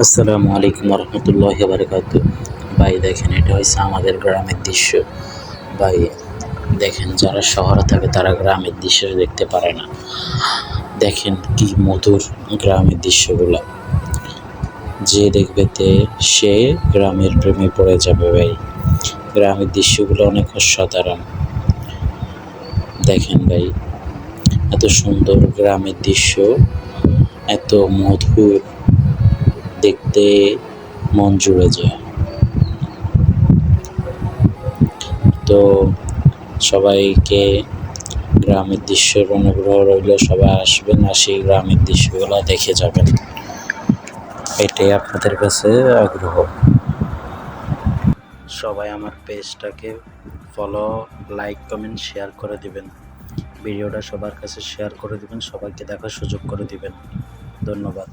আসসালামু আলাইকুম রহমতুল্লাহি বারাকাতু। ভাই দেখেন, এটা হচ্ছে আমাদের গ্রামের দৃশ্য। ভাই দেখেন, যারা শহরে থাকে তারা গ্রামের দৃশ্য দেখতে পারে না। দেখেন কি মধুর গ্রামের দৃশ্যগুলো, যে দেখবে সে গ্রামের প্রেমে পড়ে যাবে। ভাই গ্রামের দৃশ্যগুলো অনেক অসাধারণ। দেখেন ভাই, এত সুন্দর গ্রামের দৃশ্য, এত মধুর, দেখতে মন জুড়ে যায়। তো সবাইকে গ্রামের দৃশ্যের অনুগ্রহ রইল, সবাই আসবেন, আসি গ্রামের দৃশ্যগুলো দেখে যাবেন, এটাই আপনাদের কাছে আগ্রহ। সবাই আমার পেজটাকে ফলো, লাইক, কমেন্ট, শেয়ার করে দিবেন। ভিডিওটা সবার কাছে শেয়ার করে দিবেন, সবাইকে দেখার সুযোগ করে দিবেন। ধন্যবাদ।